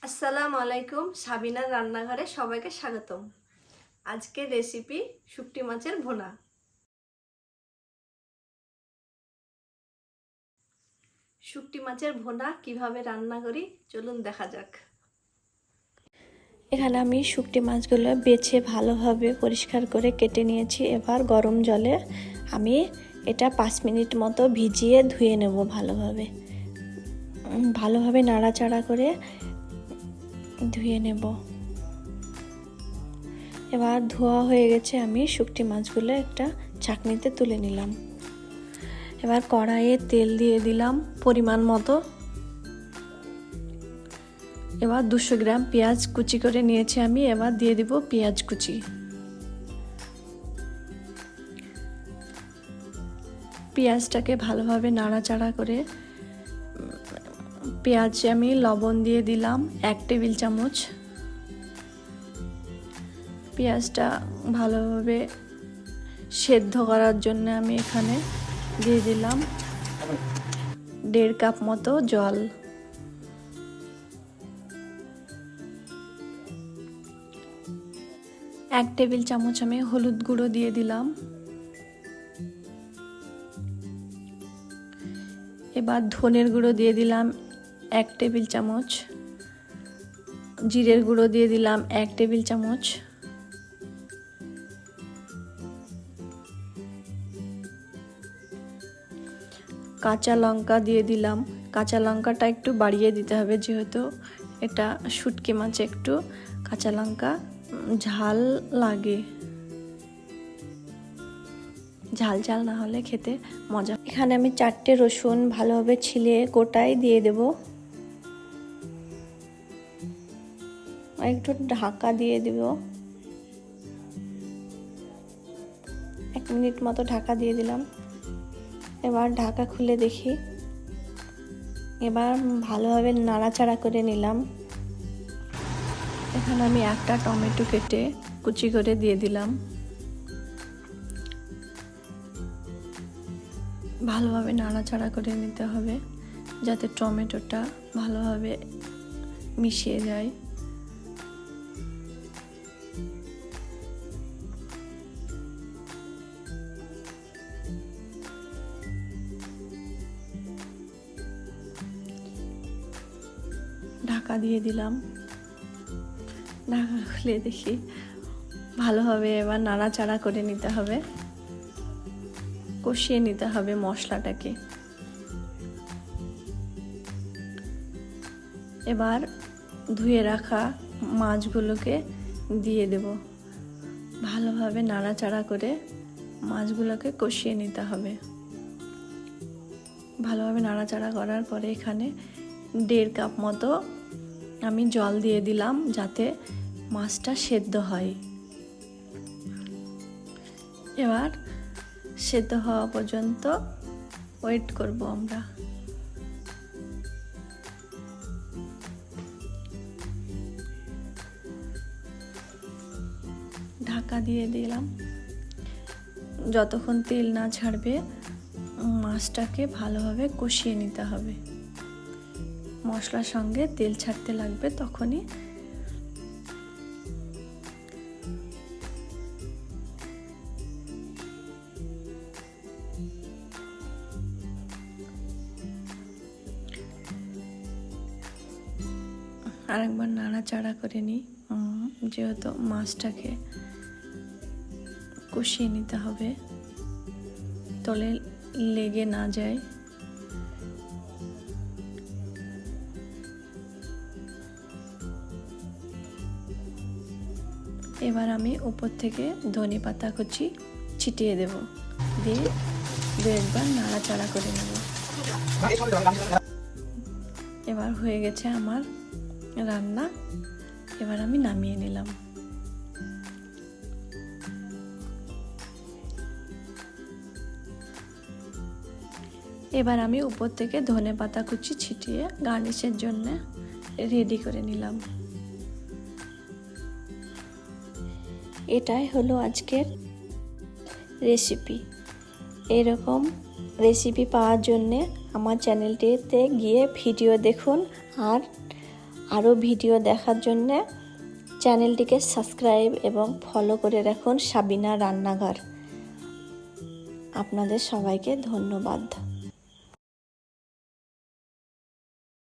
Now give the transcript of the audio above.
আসসালামু আলাইকুম, সাবিনার রান্নাঘরে সবাইকে স্বাগতম। আজকের রেসিপি শুটকি মাছের ভুনা। শুটকি মাছের ভুনা কিভাবে রান্না করি চলুন দেখা যাক। এখানে আমি শুটকি মাছগুলো বেছে ভালোভাবে পরিষ্কার করে কেটে নিয়েছি। এবার গরম জলে আমি এটা 5 মিনিট মতো ভিজিয়ে ধুয়ে নেব। ভালোভাবে নাড়াচাড়া করে ধুয়ে নেব। এবার ধোয়া হয়ে গেছে, আমি শুটকি মাছগুলো একটা ছাঁকনিতে তুলে নিলাম। এবার কড়াইয়ে তেল দিয়ে দিলাম পরিমাণ মতো। এবার 200 গ্রাম পেঁয়াজ কুচি করে নিয়েছি আমি। এবার দিয়ে দিব পেঁয়াজ কুচি। পেঁয়াজটাকে ভালোভাবে নাড়াচাড়া করে পেঁয়াজে আমি লবণ দিয়ে দিলাম 1 টেবিল চামচ। পেঁয়াজটা ভালোভাবে সেদ্ধ করার জন্য আমি এখানে দিয়ে দিলাম 1.5 কাপ মতো জল। এক টেবিল চামচ আমি হলুদ গুঁড়ো দিয়ে দিলাম। এবার ধনের গুঁড়ো দিয়ে দিলাম 1 টেবিল চামচ। জিরের গুঁড়ো দিয়ে দিলাম 1 টেবিল চামচ। কাঁচা লঙ্কা দিয়ে দিলাম। কাঁচা লঙ্কাটা একটু বাড়িয়ে দিতে হবে, যেহেতু এটা শুটকি মাছে একটু কাঁচা লঙ্কা ঝাল লাগে। ঝাল ঝাল না হলে খেতে মজা। এখানে আমি 4টে রসুন ভালোভাবে ছিলে গোটায় দিয়ে দেব। একটু ঢাকা দিয়ে দেব। 1 মিনিট মতো ঢাকা দিয়ে দিলাম। এবার ঢাকা খুলে দেখি। এবার ভালোভাবে নাড়াচাড়া করে নিলাম। এখানে আমি একটা টমেটো কেটে কুচি করে দিয়ে দিলাম। ভালোভাবে নাড়াচাড়া করে নিতে হবে যাতে টমেটোটা ভালোভাবে মিশিয়ে যায়। ঢাকা দিয়ে দিলাম। ঢাকা খুলে দেখি ভালোভাবে এবার নাড়াচাড়া করে নিতে হবে, কষিয়ে নিতে হবে মশলাটাকে। এবার ধুয়ে রাখা মাছগুলোকে দিয়ে দেব। ভালোভাবে নাড়াচাড়া করে মাছগুলোকে কষিয়ে নিতে হবে। ভালোভাবে নাড়াচাড়া করার পরে এখানে 1.5 কাপ মতো আমি জল দিয়ে দিলাম, যাতে মাছটা সেদ্ধ হয়। এবার সেদ্ধ হওয়া পর্যন্ত ওয়েট করব আমরা। ঢাকা দিয়ে দিলাম। যতক্ষণ তেল না ছাড়বে মাছটাকে ভালোভাবে কষিয়ে নিতে হবে। মশলার সঙ্গে তেল ছাড়তে লাগবে, তখনই আরেকবার নাড়াচাড়া করে নিই, যেহেতু মাছটাকে কষিয়ে নিতে হবে তলে লেগে না যায়। এবার আমি উপর থেকে ধনে পাতা কুচি ছিটিয়ে দেব, দিয়ে 2-1 বার নাড়াচাড়া করে নেব। এবার হয়ে গেছে আমার রান্না। এবার আমি নামিয়ে নিলাম। এবার আমি উপর থেকে ধনে পাতা কুচি ছিটিয়ে গার্নিশের জন্য রেডি করে নিলাম। এটাই হলো আজকের রেসিপি। এরকম রেসিপি পাওয়ার জন্যে আমার চ্যানেলটিতে গিয়ে ভিডিও দেখুন আর আরও ভিডিও দেখার জন্যে চ্যানেলটিকে সাবস্ক্রাইব এবং ফলো করে রাখুন সাবিনা রান্নাঘর। আপনাদের সবাইকে ধন্যবাদ।